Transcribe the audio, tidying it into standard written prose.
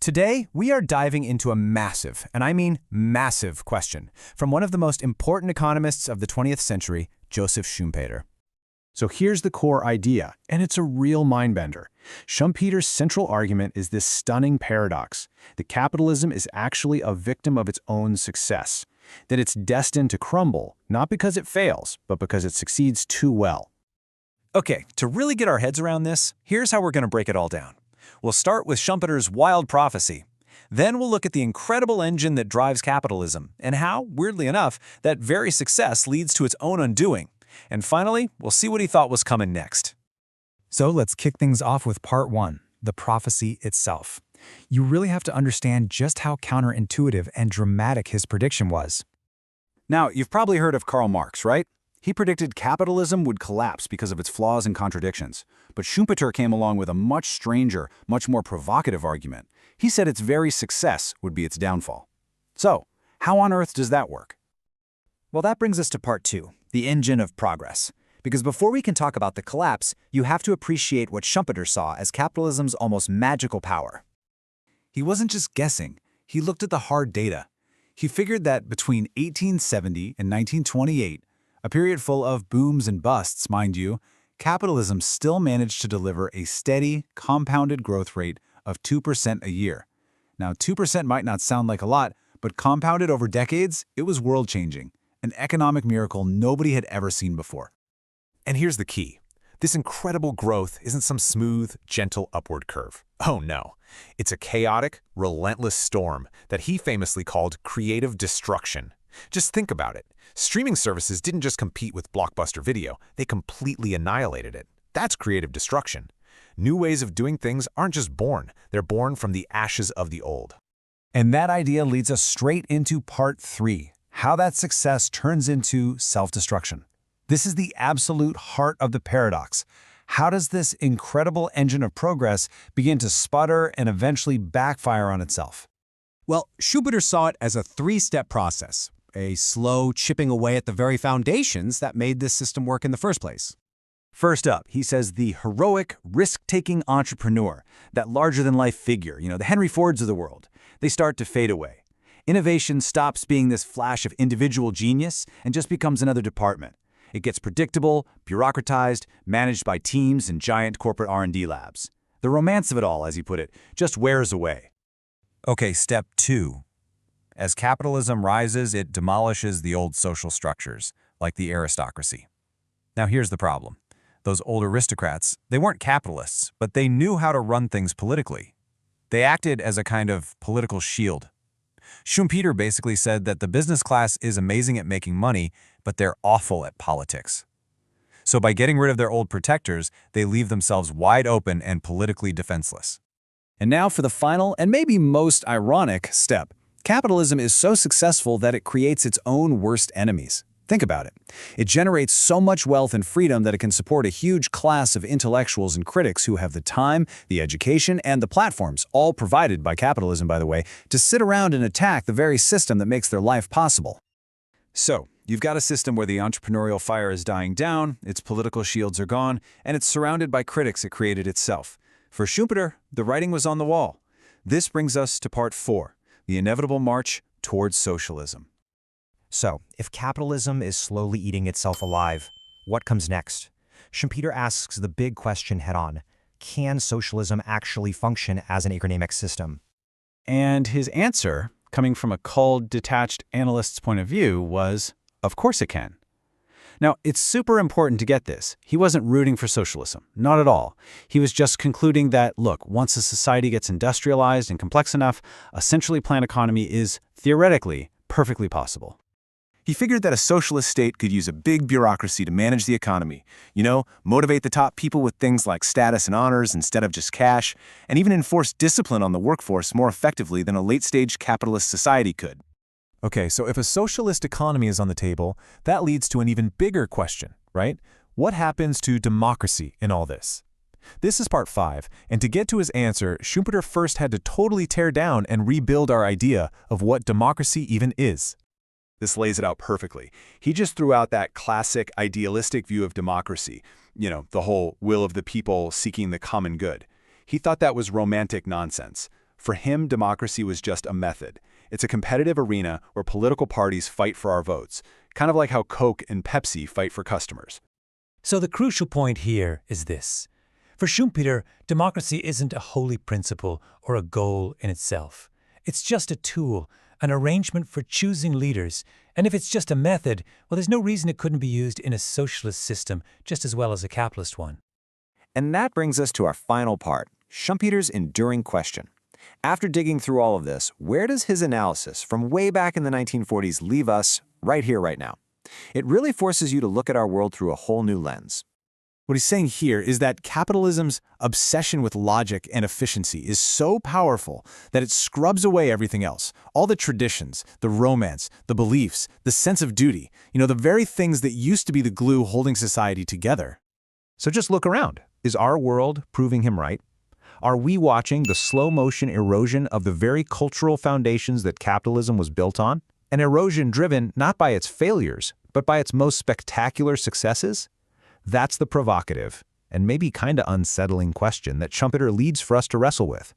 Today, we are diving into a massive, and I mean massive, question from one of the most important economists of the 20th century, Joseph Schumpeter. So here's the core idea, and it's a real mindbender. Schumpeter's central argument is this stunning paradox, that capitalism is actually a victim of its own success, that it's destined to crumble, not because it fails, but because it succeeds too well. Okay, to really get our heads around this, here's how we're going to break it all down. We'll start with Schumpeter's wild prophecy. Then we'll look at the incredible engine that drives capitalism, and how, weirdly enough, that very success leads to its own undoing. And finally, we'll see what he thought was coming next. So let's kick things off with part one, the prophecy itself. You really have to understand just how counterintuitive and dramatic his prediction was. Now, you've probably heard of Karl Marx, right? He predicted capitalism would collapse because of its flaws and contradictions. But Schumpeter came along with a much stranger, much more provocative argument. He said its very success would be its downfall. So, how on earth does that work? Well, that brings us to part two, the engine of progress. Because before we can talk about the collapse, you have to appreciate what Schumpeter saw as capitalism's almost magical power. He wasn't just guessing, he looked at the hard data. He figured that between 1870 and 1928, a period full of booms and busts, mind you, capitalism still managed to deliver a steady, compounded growth rate of 2% a year. Now, 2% might not sound like a lot, but compounded over decades, it was world-changing, an economic miracle nobody had ever seen before. And here's the key. This incredible growth isn't some smooth, gentle upward curve. Oh no. It's a chaotic, relentless storm that he famously called creative destruction. Just think about it. Streaming services didn't just compete with blockbuster video, they completely annihilated it. That's creative destruction. New ways of doing things aren't just born, they're born from the ashes of the old. And that idea leads us straight into part three, how that success turns into self-destruction. This is the absolute heart of the paradox. How does this incredible engine of progress begin to sputter and eventually backfire on itself? Well, Schumpeter saw it as a three-step process, a slow chipping away at the very foundations that made this system work in the first place. First up, he says the heroic, risk-taking entrepreneur, that larger-than-life figure, the Henry Fords of the world, they start to fade away. Innovation stops being this flash of individual genius and just becomes another department. It gets predictable, bureaucratized, managed by teams and giant corporate R&D labs. The romance of it all, as he put it, just wears away. Okay, step two. As capitalism rises, it demolishes the old social structures, like the aristocracy. Now here's the problem. Those old aristocrats, they weren't capitalists, but they knew how to run things politically. They acted as a kind of political shield. Schumpeter basically said that the business class is amazing at making money, but they're awful at politics. So by getting rid of their old protectors, they leave themselves wide open and politically defenseless. And now for the final and maybe most ironic step. Capitalism is so successful that it creates its own worst enemies. Think about it. It generates so much wealth and freedom that it can support a huge class of intellectuals and critics who have the time, the education, and the platforms, all provided by capitalism, by the way, to sit around and attack the very system that makes their life possible. So, you've got a system where the entrepreneurial fire is dying down, its political shields are gone, and it's surrounded by critics it created itself. For Schumpeter, the writing was on the wall. This brings us to part four, the inevitable march towards socialism. So, if capitalism is slowly eating itself alive, what comes next? Schumpeter asks the big question head-on. Can socialism actually function as an economic system? And his answer, coming from a cold, detached analyst's point of view, was, of course it can. Now, it's super important to get this. He wasn't rooting for socialism, not at all. He was just concluding that, look, once a society gets industrialized and complex enough, a centrally planned economy is, theoretically, perfectly possible. He figured that a socialist state could use a big bureaucracy to manage the economy, motivate the top people with things like status and honors instead of just cash, and even enforce discipline on the workforce more effectively than a late-stage capitalist society could. Okay, so if a socialist economy is on the table, that leads to an even bigger question, right? What happens to democracy in all this? This is part 5, and to get to his answer, Schumpeter first had to totally tear down and rebuild our idea of what democracy even is. This lays it out perfectly. He just threw out that classic idealistic view of democracy, the whole will of the people seeking the common good. He thought that was romantic nonsense. For him, democracy was just a method. It's a competitive arena where political parties fight for our votes, kind of like how Coke and Pepsi fight for customers. So the crucial point here is this. For Schumpeter, democracy isn't a holy principle or a goal in itself. It's just a tool, an arrangement for choosing leaders. And if it's just a method, well, there's no reason it couldn't be used in a socialist system just as well as a capitalist one. And that brings us to our final part, Schumpeter's enduring question. After digging through all of this, where does his analysis from way back in the 1940s leave us right here, right now? It really forces you to look at our world through a whole new lens. What he's saying here is that capitalism's obsession with logic and efficiency is so powerful that it scrubs away everything else. All the traditions, the romance, the beliefs, the sense of duty, the very things that used to be the glue holding society together. So just look around. Is our world proving him right? Are we watching the slow-motion erosion of the very cultural foundations that capitalism was built on? An erosion driven not by its failures, but by its most spectacular successes? That's the provocative, and maybe kinda unsettling question that Schumpeter leads for us to wrestle with.